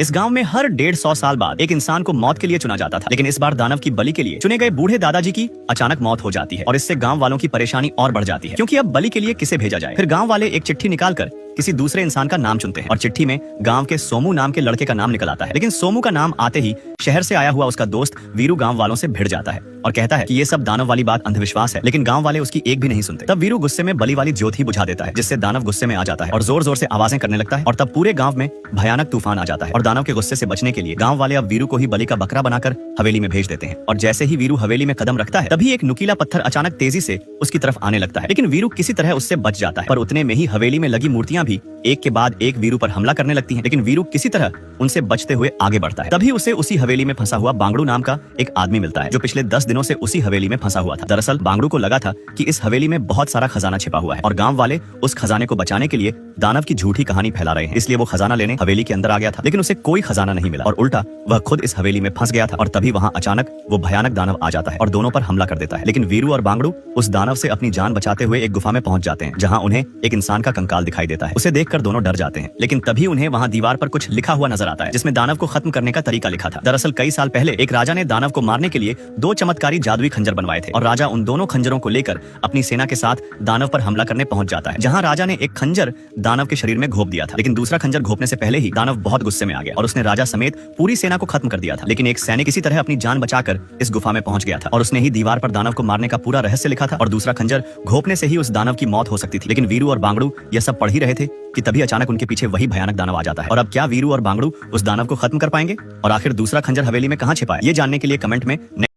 इस गांव में हर 150 साल बाद एक इंसान को मौत के लिए चुना जाता था, लेकिन इस बार दानव की बलि के लिए चुने गए बूढ़े दादाजी की अचानक मौत हो जाती है और इससे गांव वालों की परेशानी और बढ़ जाती है, क्योंकि अब बलि के लिए किसे भेजा जाए। फिर गांव वाले एक चिट्ठी निकालकर किसी दूसरे इंसान का नाम चुनते हैं और चिट्ठी में गांव के सोमू नाम के लड़के का नाम निकल आता है। लेकिन सोमू का नाम आते ही शहर से आया हुआ उसका दोस्त वीरू गांव वालों से भिड़ जाता है और कहता है कि ये सब दानव वाली बात अंधविश्वास है, लेकिन गांव वाले उसकी एक भी नहीं सुनते। तब वीरू गुस्से में बलि वाली ज्योति बुझा देता है, जिससे दानव गुस्से में आ जाता है और जोर जोर से आवाजें करने लगता है और तब पूरे गांव में भयानक तूफान आ जाता है और दानव के गुस्से से बचने के लिए गांव वाले अब वीरू को ही बलि का बकरा बनाकर हवेली में भेज देते हैं। और जैसे ही वीरू हवेली में कदम रखता है तभी एक नुकीला पत्थर अचानक तेजी से उसकी तरफ आने लगता है, लेकिन वीरू किसी तरह उससे बच जाता है। पर उतने में ही हवेली में लगी मूर्तियां भी एक के बाद एक वीरू पर हमला करने लगती हैं, लेकिन वीरू किसी तरह उनसे बचते हुए आगे बढ़ता है। तभी उसे उसी हवेली में फंसा हुआ बांगड़ू नाम का एक आदमी मिलता है, जो पिछले 10 दिनों से उसी हवेली में फंसा हुआ था। दरअसल बांगड़ू को लगा था कि इस हवेली में बहुत सारा खजाना छिपा हुआ है और गांव वाले उस खजाने को बचाने के लिए दानव की झूठी कहानी फैला रहे हैं, इसलिए वो खजाना लेने हवेली के अंदर आ गया था। लेकिन उसे कोई खजाना नहीं मिला और उल्टा वह खुद इस हवेली में फंस गया था और तभी वहां अचानक वो भयानक दानव आ जाता है और दोनों पर हमला कर देता है। लेकिन वीरू और बांगड़ू उस दानव से अपनी जान बचाते हुए एक गुफा में पहुंच जाते हैं, जहां उन्हें एक इंसान का कंकाल दिखाई देता है। उसे देखकर दोनों डर जाते हैं, लेकिन तभी उन्हें वहां दीवार पर कुछ लिखा हुआ नजर आता है, जिसमें दानव को खत्म करने का तरीका लिखा था। दरअसल कई साल पहले एक राजा ने दानव को मारने के लिए 2 चमत्कारी जादुई खंजर बनवाए थे और राजा उन दोनों खंजरों को लेकर अपनी सेना के साथ दानव पर हमला करने पहुंच जाता है, जहां राजा ने एक खंजर दानव के शरीर में घोप दिया था। लेकिन दूसरा खंजर घोपने से पहले ही दानव बहुत गुस्से में आ गया और उसने राजा समेत पूरी सेना को खत्म कर दिया था। लेकिन एक सैनिक किसी तरह अपनी जान बचाकर इस गुफा में पहुंच गया था और उसने ही दीवार पर दानव को मारने का पूरा रहस्य लिखा था और दूसरा खंजर घोपने से ही उस दानव की मौत हो सकती थी। लेकिन वीरू और बांगड़ू यह सब पढ़ ही रहे थे कि तभी अचानक उनके पीछे वही भयानक दानव आ जाता है। और अब क्या वीरू और बांगड़ू उस दानव को खत्म कर पाएंगे और आखिर दूसरा खंजर हवेली में कहां छिपा है, ये जानने के लिए कमेंट में